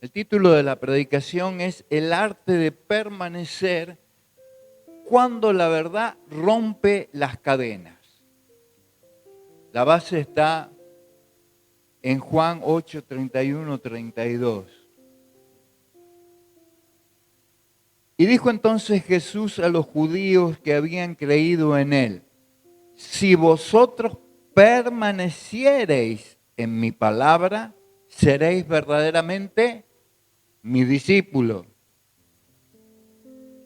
El título de la predicación es El arte de permanecer cuando la verdad rompe las cadenas. La base está en Juan 8, 31, 32. Y dijo entonces Jesús a los judíos que habían creído en él: si vosotros permaneciereis en mi palabra, seréis verdaderamente mis discípulos.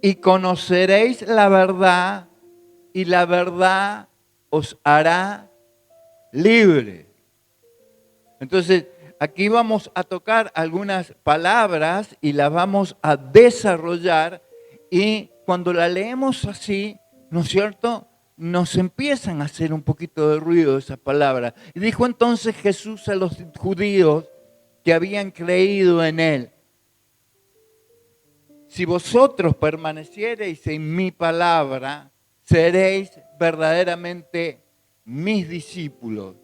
Y conoceréis la verdad, y la verdad os hará libres. Entonces, aquí vamos a tocar algunas palabras y las vamos a desarrollar, y cuando la leemos así, ¿no es cierto?, nos empiezan a hacer un poquito de ruido esas palabras. Y dijo entonces Jesús a los judíos que habían creído en él: si vosotros permaneciereis en mi palabra, seréis verdaderamente mis discípulos.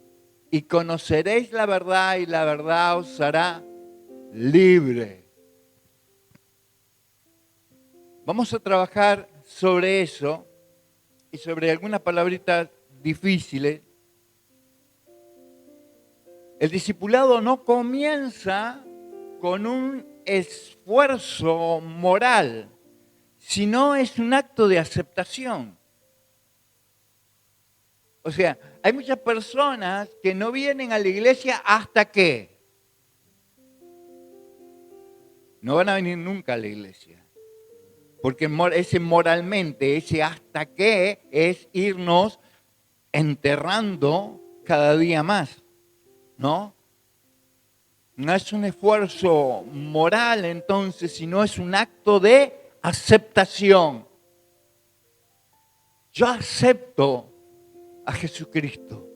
Y conoceréis la verdad, y la verdad os hará libre. Vamos a trabajar sobre eso y sobre algunas palabritas difíciles. El discipulado no comienza con un esfuerzo moral, sino es un acto de aceptación. O sea, hay muchas personas que no vienen a la iglesia hasta que no van a venir nunca a la iglesia. Porque ese moralmente, ese hasta que es irnos enterrando cada día más, ¿no? No es un esfuerzo moral entonces, sino es un acto de aceptación. Yo acepto a Jesucristo,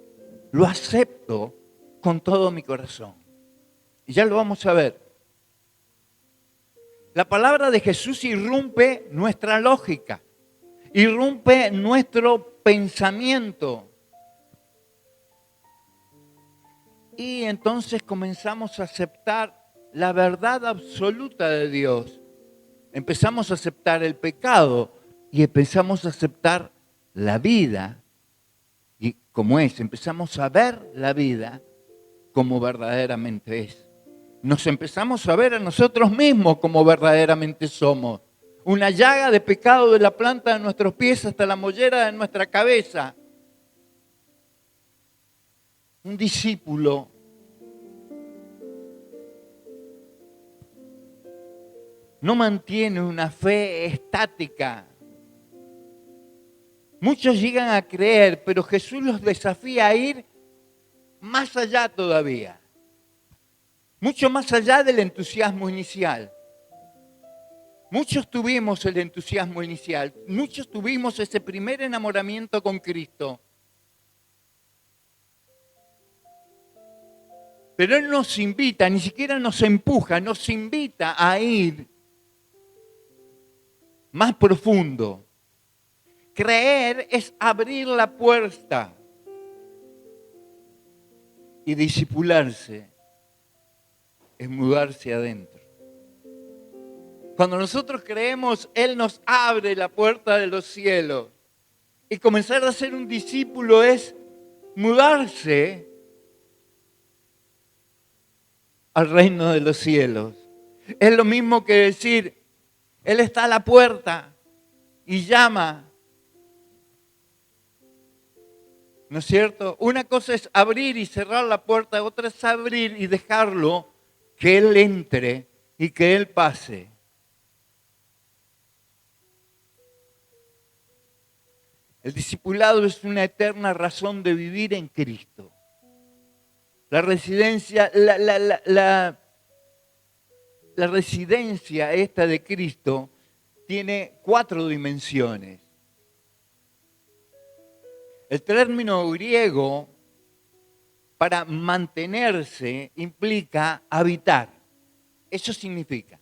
lo acepto con todo mi corazón. Y ya lo vamos a ver. La palabra de Jesús irrumpe nuestra lógica, irrumpe nuestro pensamiento. Y entonces comenzamos a aceptar la verdad absoluta de Dios. Empezamos a aceptar el pecado y empezamos a aceptar la vida y como es. Empezamos a ver la vida como verdaderamente es. Nos empezamos a ver a nosotros mismos como verdaderamente somos. Una llaga de pecado de la planta de nuestros pies hasta la mollera de nuestra cabeza. Un discípulo no mantiene una fe estática. Muchos llegan a creer, pero Jesús los desafía a ir más allá todavía. Mucho más allá del entusiasmo inicial. Muchos tuvimos el entusiasmo inicial. Muchos tuvimos ese primer enamoramiento con Cristo. Pero Él nos invita, ni siquiera nos empuja, nos invita a ir más profundo. Creer es abrir la puerta y discipularse es mudarse adentro. Cuando nosotros creemos, Él nos abre la puerta de los cielos. Y comenzar a ser un discípulo es mudarse al reino de los cielos. Es lo mismo que decir, Él está a la puerta y llama. ¿No es cierto? Una cosa es abrir y cerrar la puerta, otra es abrir y dejarlo que Él entre y que Él pase. El discipulado es una eterna razón de vivir en Cristo. La residencia, la residencia esta de Cristo tiene 4 dimensiones. El término griego para mantenerse implica habitar. Eso significa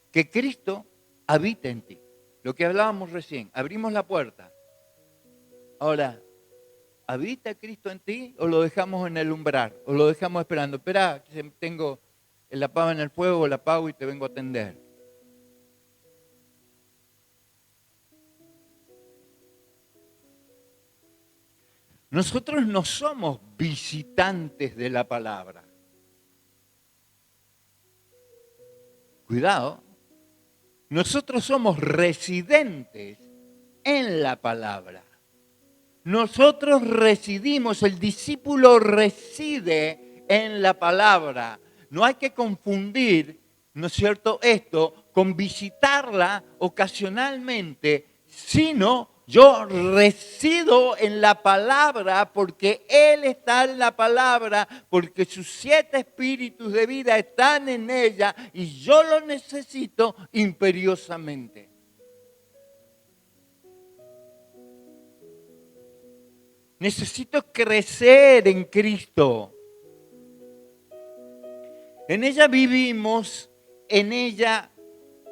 que Cristo habita en ti. Lo que hablábamos recién, abrimos la puerta. Ahora, ¿habita Cristo en ti o lo dejamos en el umbral? ¿O lo dejamos esperando? Espera, tengo la pava en el fuego, la apago y te vengo a atender. Nosotros no somos visitantes de la palabra. Cuidado. Nosotros somos residentes en la palabra. Nosotros residimos, el discípulo reside en la palabra. No hay que confundir, ¿no es cierto?, esto con visitarla ocasionalmente, sino yo resido en la palabra porque Él está en la palabra, porque sus 7 espíritus de vida están en ella y yo lo necesito imperiosamente. Necesito crecer en Cristo. En ella vivimos, en ella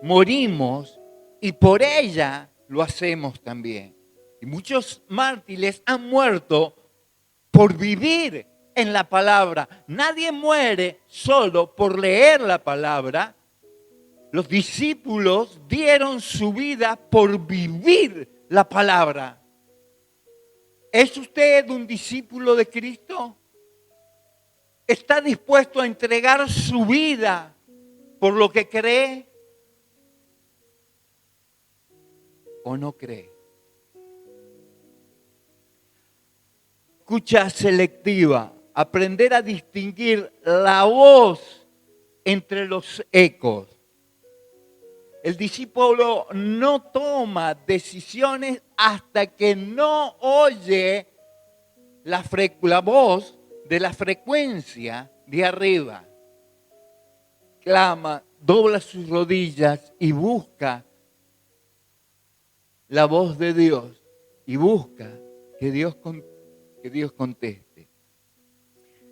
morimos y por ella lo hacemos también. Y muchos mártires han muerto por vivir en la palabra. Nadie muere solo por leer la palabra. Los discípulos dieron su vida por vivir la palabra. ¿Es usted un discípulo de Cristo? ¿Está dispuesto a entregar su vida por lo que cree o no cree? Escucha selectiva, aprender a distinguir la voz entre los ecos. El discípulo no toma decisiones hasta que no oye la voz de la frecuencia de arriba. Clama, dobla sus rodillas y busca la voz de Dios y busca que Dios conteste.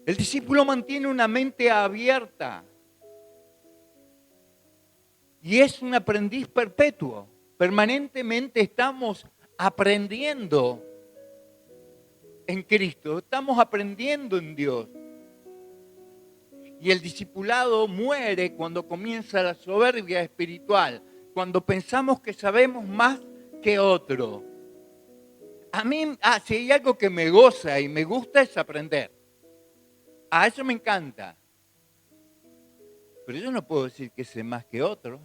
El discípulo mantiene una mente abierta y es un aprendiz perpetuo. Permanentemente estamos aprendiendo en Cristo, estamos aprendiendo en Dios. Y el discipulado muere cuando comienza la soberbia espiritual, cuando pensamos que sabemos más que otro. A mí, si hay algo que me goza y me gusta es aprender. A eso me encanta. Pero yo no puedo decir que sé más que otro.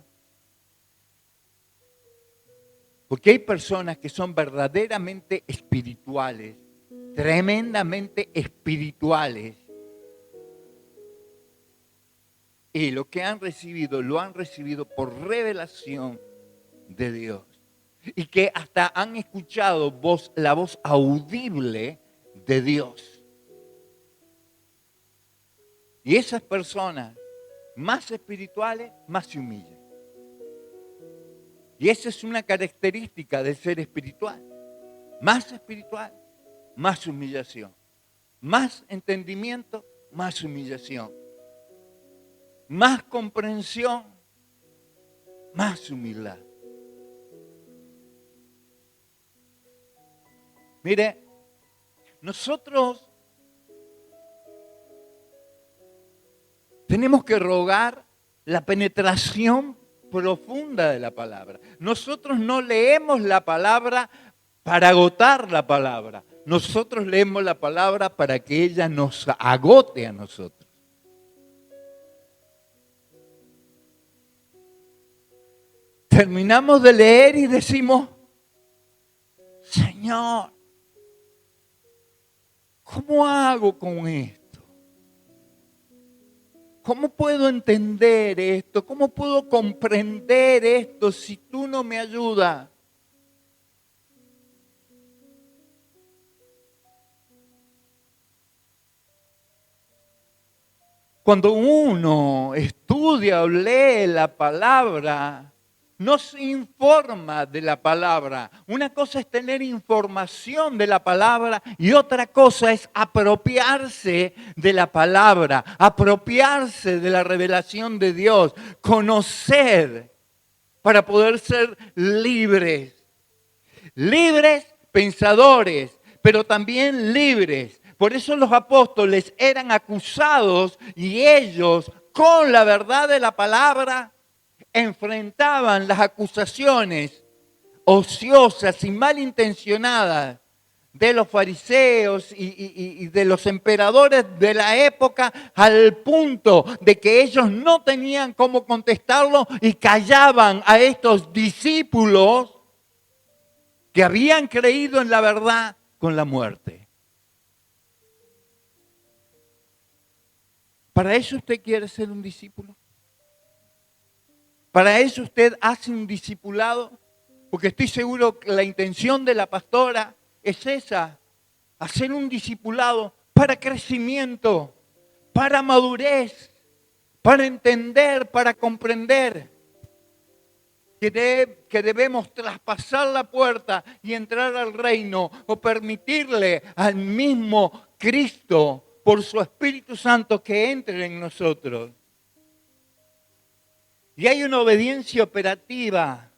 Porque hay personas que son verdaderamente espirituales, tremendamente espirituales. Y lo que han recibido, lo han recibido por revelación de Dios. Y que hasta han escuchado la voz audible de Dios. Y esas personas más espirituales, más se humillan. Y esa es una característica del ser espiritual. Más espiritual, más humillación. Más entendimiento, más humillación. Más comprensión, más humildad. Mire, nosotros tenemos que rogar la penetración profunda de la palabra. Nosotros no leemos la palabra para agotar la palabra. Nosotros leemos la palabra para que ella nos agote a nosotros. Terminamos de leer y decimos, Señor, ¿cómo hago con esto? ¿Cómo puedo entender esto? ¿Cómo puedo comprender esto si tú no me ayudas? Cuando uno estudia o lee la palabra, no se informa de la palabra. Una cosa es tener información de la palabra y otra cosa es apropiarse de la palabra, apropiarse de la revelación de Dios, conocer para poder ser libres. Libres pensadores, pero también libres. Por eso los apóstoles eran acusados y ellos con la verdad de la palabra, enfrentaban las acusaciones ociosas y malintencionadas de los fariseos y de los emperadores de la época, al punto de que ellos no tenían cómo contestarlo y callaban a estos discípulos que habían creído en la verdad con la muerte. ¿Para eso usted quiere ser un discípulo? ¿Para eso usted hace un discipulado? Porque estoy seguro que la intención de la pastora es esa, hacer un discipulado para crecimiento, para madurez, para entender, para comprender que debemos traspasar la puerta y entrar al reino o permitirle al mismo Cristo por su Espíritu Santo que entre en nosotros. Y hay una obediencia operativa.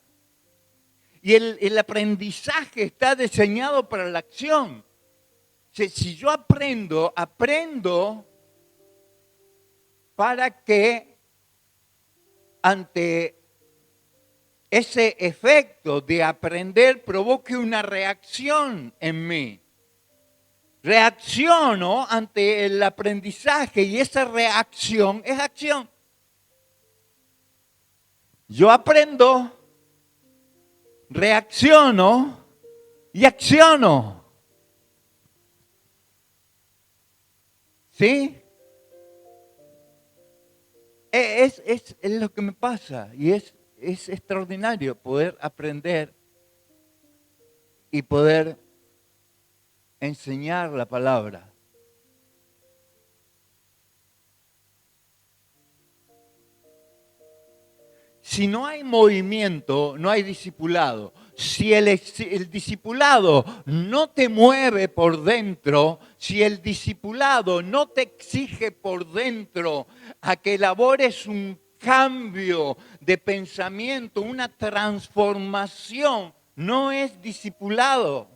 Y el aprendizaje está diseñado para la acción. Si yo aprendo para que ante ese efecto de aprender provoque una reacción en mí. Reacciono ante el aprendizaje y esa reacción es acción. Yo aprendo, reacciono y acciono. ¿Sí? Es lo que me pasa y es extraordinario poder aprender y poder enseñar la palabra. Si no hay movimiento, no hay discipulado. Si el discipulado no te mueve por dentro, si el discipulado no te exige por dentro a que elabores un cambio de pensamiento, una transformación, no es discipulado.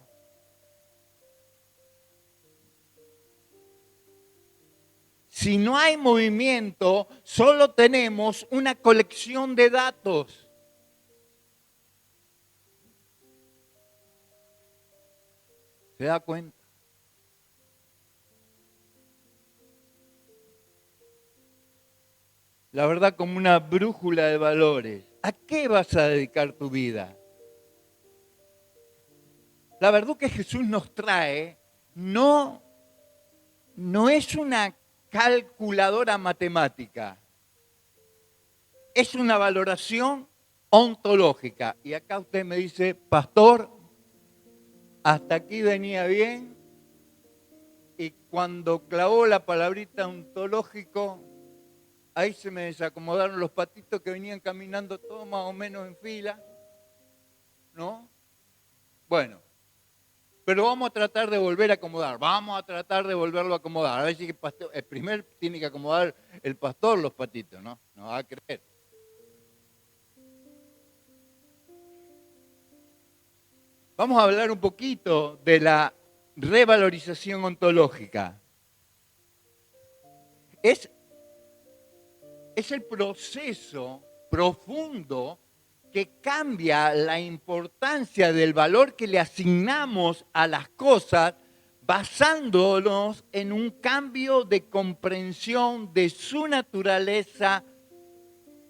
Si no hay movimiento, solo tenemos una colección de datos. ¿Se da cuenta? La verdad, como una brújula de valores. ¿A qué vas a dedicar tu vida? La verdad que Jesús nos trae no es una calculadora matemática. Es una valoración ontológica. Y acá usted me dice, pastor, hasta aquí venía bien. Y cuando clavó la palabrita ontológico, ahí se me desacomodaron los patitos que venían caminando todos más o menos en fila. ¿No? Bueno. Pero vamos a tratar de volver a acomodar, vamos a tratar de volverlo a acomodar. A ver si el primer tiene que acomodar el pastor los patitos, ¿no? No va a creer. Vamos a hablar un poquito de la revalorización ontológica. Es el proceso profundo que cambia la importancia del valor que le asignamos a las cosas basándonos en un cambio de comprensión de su naturaleza,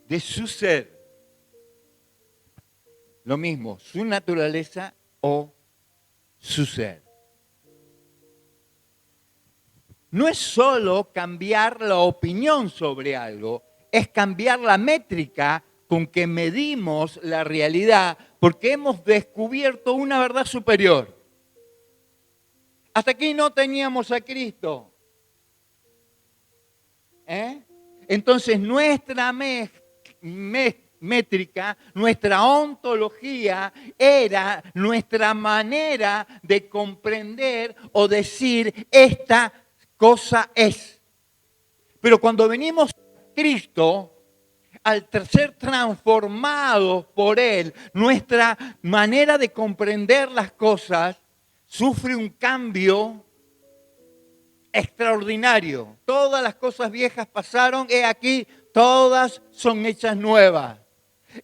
de su ser. Lo mismo, su naturaleza o su ser. No es solo cambiar la opinión sobre algo, es cambiar la métrica con que medimos la realidad, porque hemos descubierto una verdad superior. Hasta aquí no teníamos a Cristo. Entonces nuestra métrica, nuestra ontología era nuestra manera de comprender o decir esta cosa es. Pero cuando venimos a Cristo, al ser transformados por Él, nuestra manera de comprender las cosas sufre un cambio extraordinario. Todas las cosas viejas pasaron, he aquí, todas son hechas nuevas.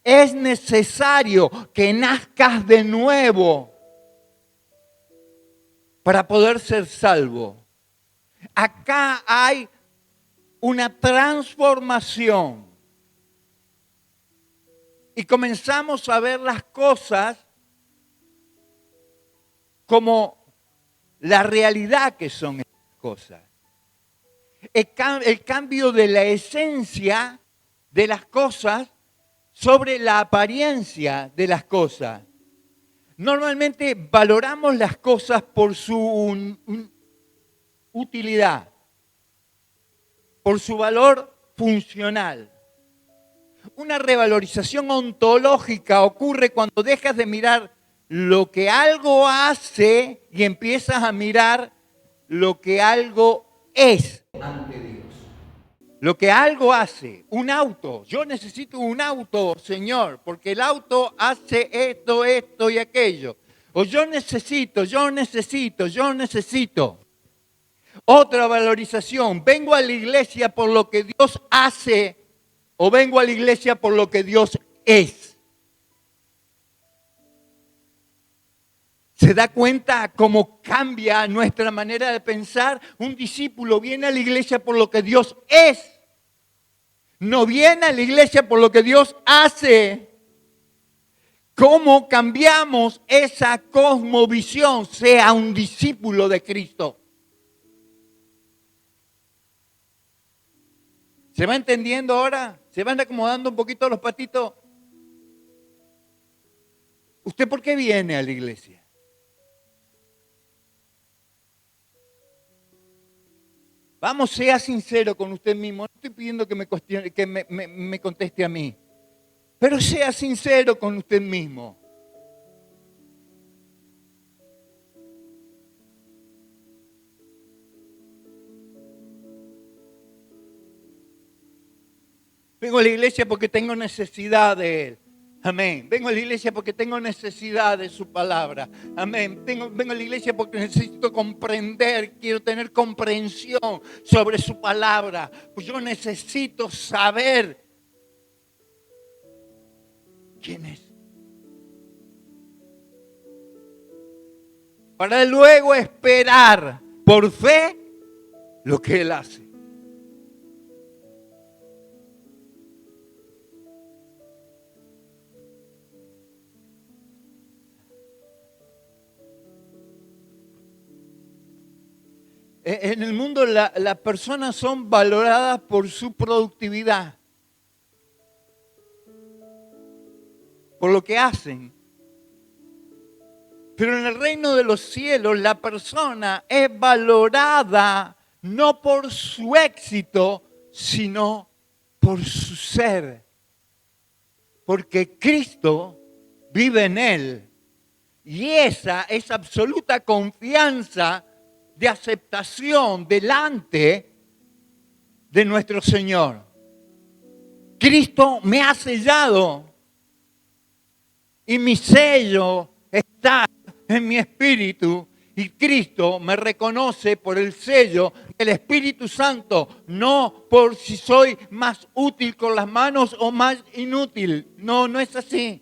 Es necesario que nazcas de nuevo para poder ser salvo. Acá hay una transformación. Y comenzamos a ver las cosas como la realidad que son estas cosas. El cambio de la esencia de las cosas sobre la apariencia de las cosas. Normalmente valoramos las cosas por su utilidad, por su valor funcional. Una revalorización ontológica ocurre cuando dejas de mirar lo que algo hace y empiezas a mirar lo que algo es ante Dios. Lo que algo hace, un auto. Yo necesito un auto, Señor, porque el auto hace esto, esto y aquello. O yo necesito. Otra valorización. Vengo a la iglesia por lo que Dios hace o vengo a la iglesia por lo que Dios es. ¿Se da cuenta cómo cambia nuestra manera de pensar? Un discípulo viene a la iglesia por lo que Dios es. No viene a la iglesia por lo que Dios hace. ¿Cómo cambiamos esa cosmovisión? Sea un discípulo de Cristo. ¿Se va entendiendo ahora? ¿Se van acomodando un poquito los patitos? ¿Usted por qué viene a la iglesia? Vamos, sea sincero con usted mismo. No estoy pidiendo que me conteste a mí. Pero sea sincero con usted mismo. Vengo a la iglesia porque tengo necesidad de Él. Amén. Vengo a la iglesia porque tengo necesidad de su palabra. Amén. Vengo a la iglesia porque necesito comprender, quiero tener comprensión sobre su palabra. Pues yo necesito saber quién es. Para luego esperar por fe lo que Él hace. En el mundo las personas son valoradas por su productividad, por lo que hacen. Pero en el reino de los cielos la persona es valorada no por su éxito, sino por su ser. Porque Cristo vive en él. Y esa es absoluta confianza de aceptación delante de nuestro Señor. Cristo me ha sellado y mi sello está en mi espíritu y Cristo me reconoce por el sello del Espíritu Santo, no por si soy más útil con las manos o más inútil. No, no es así.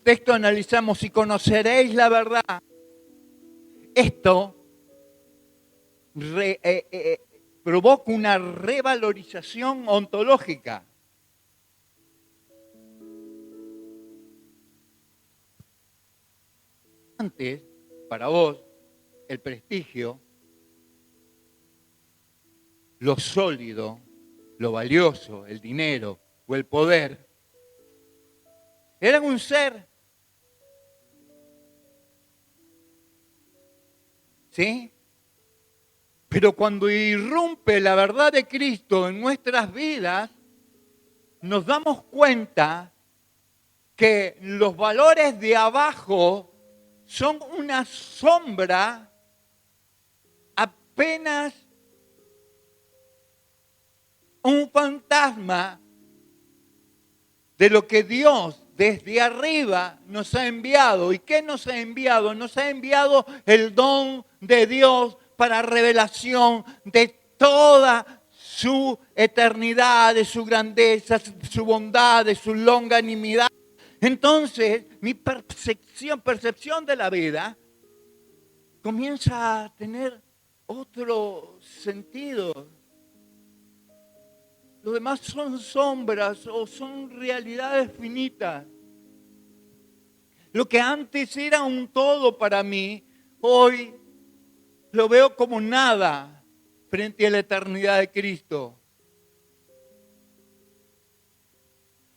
Texto analizamos y conoceréis la verdad. Esto provoca una revalorización ontológica. Antes, para vos, el prestigio, lo sólido, lo valioso, el dinero o el poder, eran un ser. ¿Sí? Pero cuando irrumpe la verdad de Cristo en nuestras vidas, nos damos cuenta que los valores de abajo son una sombra apenas un fantasma de lo que Dios desde arriba nos ha enviado. ¿Y qué nos ha enviado? Nos ha enviado el don de Dios para revelación de toda su eternidad, de su grandeza, de su bondad, de su longanimidad. Entonces, mi percepción de la vida comienza a tener otro sentido. Lo demás son sombras o son realidades finitas. Lo que antes era un todo para mí, hoy lo veo como nada frente a la eternidad de Cristo.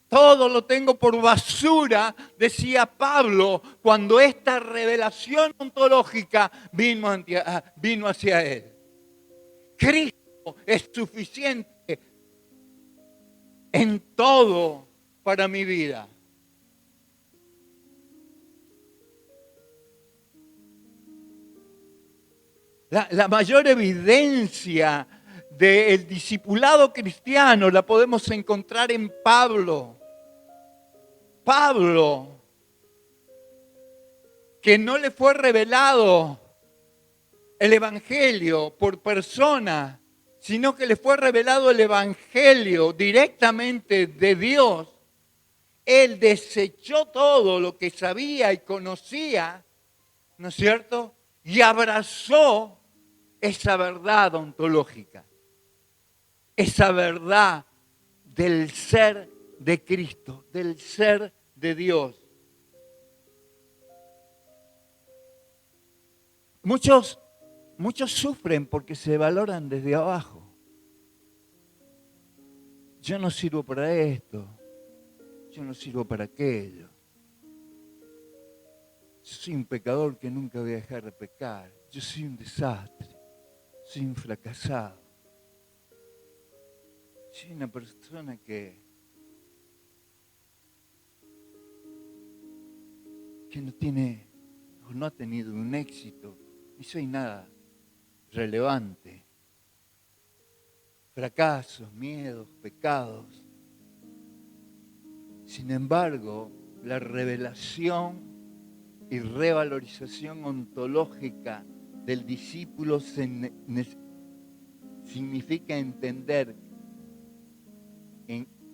Todo lo tengo por basura, decía Pablo, cuando esta revelación ontológica vino hacia él. Cristo es suficiente en todo para mi vida. La mayor evidencia del discipulado cristiano la podemos encontrar en Pablo. Pablo, que no le fue revelado el Evangelio por persona, sino que le fue revelado el Evangelio directamente de Dios. Él desechó todo lo que sabía y conocía, ¿no es cierto? Y abrazó esa verdad ontológica, esa verdad del ser de Cristo, del ser de Dios. Muchos sufren porque se valoran desde abajo. Yo no sirvo para esto, yo no sirvo para aquello. Yo soy un pecador que nunca voy a dejar de pecar. Yo soy un desastre, soy un fracasado. Soy una persona que no ha tenido un éxito, ni soy nada relevante. Fracasos, miedos, pecados. Sin embargo, la revelación y revalorización ontológica del discípulo significa entender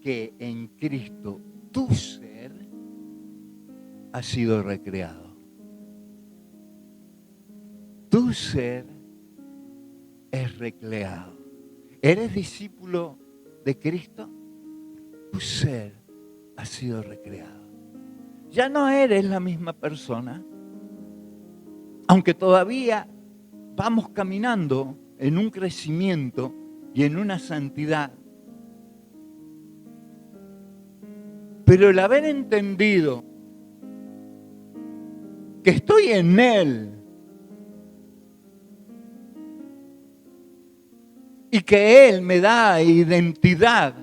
que en Cristo tu ser ha sido recreado. Tu ser es recreado. ¿Eres discípulo de Cristo? Tu ser ha sido recreado. Ya no eres la misma persona, aunque todavía vamos caminando en un crecimiento y en una santidad. Pero el haber entendido que estoy en Él y que Él me da identidad,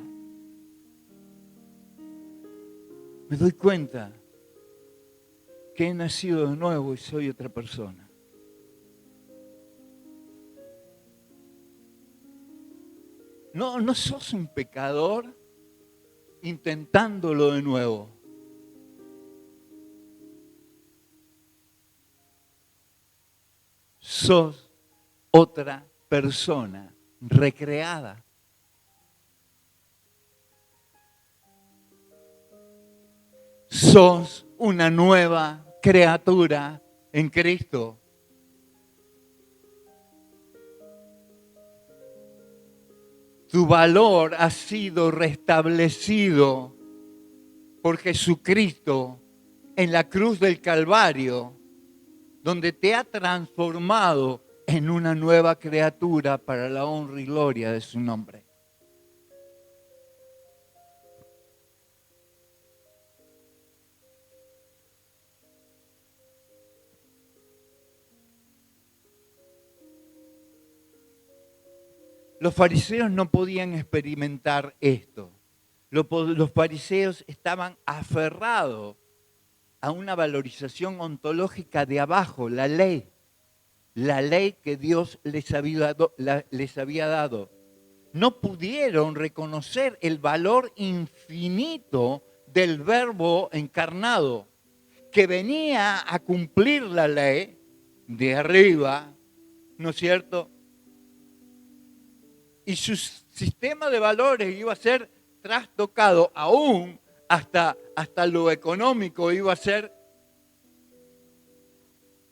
me doy cuenta que he nacido de nuevo y soy otra persona. No sos un pecador intentándolo de nuevo. Sos otra persona recreada. Sos una nueva criatura en Cristo. Tu valor ha sido restablecido por Jesucristo en la cruz del Calvario, donde te ha transformado en una nueva criatura para la honra y gloria de su nombre. Los fariseos no podían experimentar esto. Los fariseos estaban aferrados a una valorización ontológica de abajo, la ley que Dios les había dado. no pudieron reconocer el valor infinito del Verbo encarnado, que venía a cumplir la ley de arriba, ¿no es cierto? Y su sistema de valores iba a ser trastocado, aún hasta lo económico iba a ser.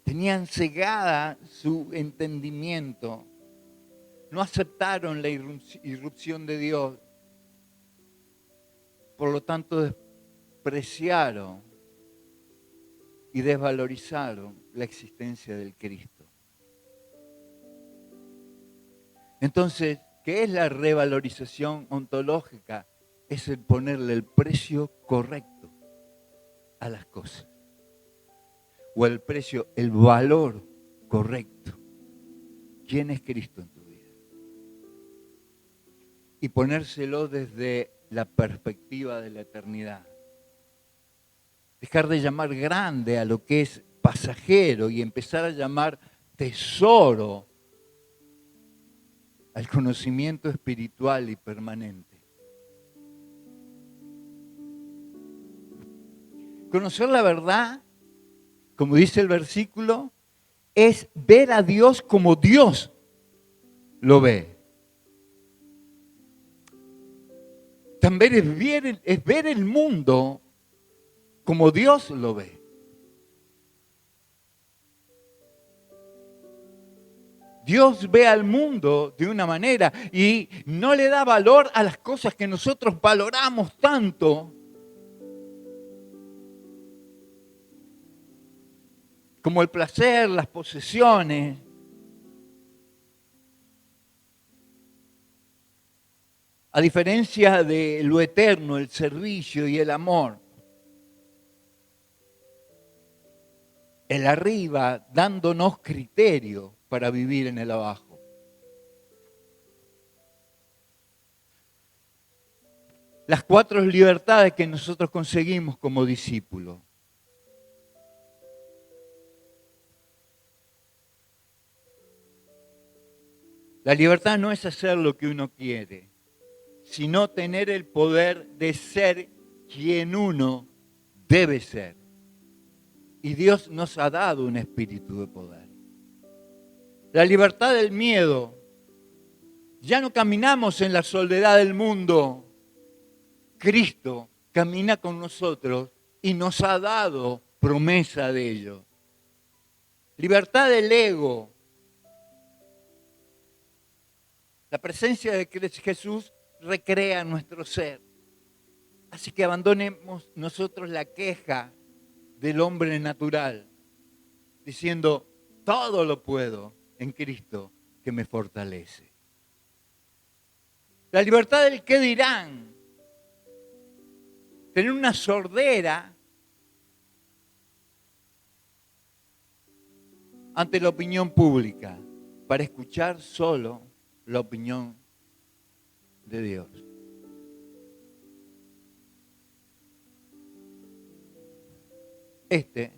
Tenían cegada su entendimiento, no aceptaron la irrupción de Dios, por lo tanto despreciaron y desvalorizaron la existencia del Cristo. Entonces, ¿qué es la revalorización ontológica? Es el ponerle el precio correcto a las cosas. O el precio, el valor correcto. ¿Quién es Cristo en tu vida? Y ponérselo desde la perspectiva de la eternidad. Dejar de llamar grande a lo que es pasajero y empezar a llamar tesoro al conocimiento espiritual y permanente. Conocer la verdad, como dice el versículo, es ver a Dios como Dios lo ve. También es ver el mundo como Dios lo ve. Dios ve al mundo de una manera y no le da valor a las cosas que nosotros valoramos tanto, como el placer, las posesiones. A diferencia de lo eterno, el servicio y el amor. El arriba dándonos criterio para vivir en el abajo. Las 4 libertades que nosotros conseguimos como discípulos. La libertad no es hacer lo que uno quiere, sino tener el poder de ser quien uno debe ser. Y Dios nos ha dado un espíritu de poder. La libertad del miedo. Ya no caminamos en la soledad del mundo. Cristo camina con nosotros y nos ha dado promesa de ello. Libertad del ego. La presencia de Jesús recrea nuestro ser. Así que abandonemos nosotros la queja del hombre natural, diciendo, todo lo puedo en Cristo que me fortalece. La libertad del qué dirán. Tener una sordera ante la opinión pública para escuchar solo la opinión de Dios. Ese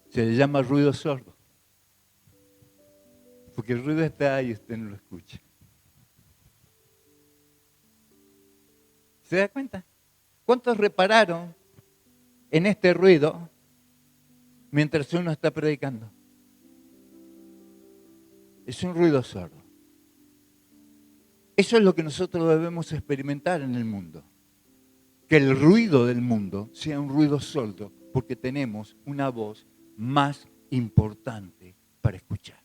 se le llama ruido sordo. Porque el ruido está ahí y usted no lo escucha. ¿Se da cuenta? ¿Cuántos repararon en este ruido mientras uno está predicando? Es un ruido sordo. Eso es lo que nosotros debemos experimentar en el mundo. Que el ruido del mundo sea un ruido sordo porque tenemos una voz más importante para escuchar.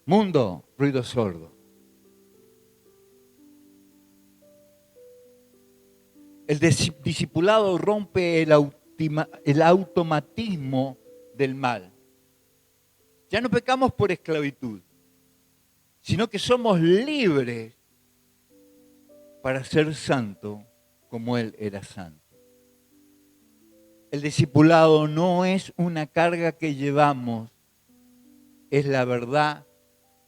Mundo, ruido sordo. El discipulado rompe el automatismo del mal. Ya no pecamos por esclavitud, sino que somos libres para ser santo como Él era santo. El discipulado no es una carga que llevamos, es la verdad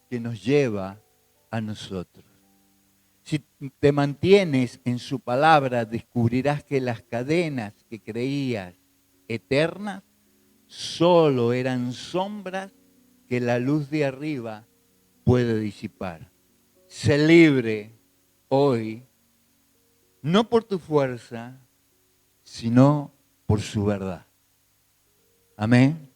que nos lleva a nosotros. Si te mantienes en su palabra, descubrirás que las cadenas que creías eternas solo eran sombras que la luz de arriba puede disipar. Sé libre hoy, no por tu fuerza, sino por su verdad. Amén.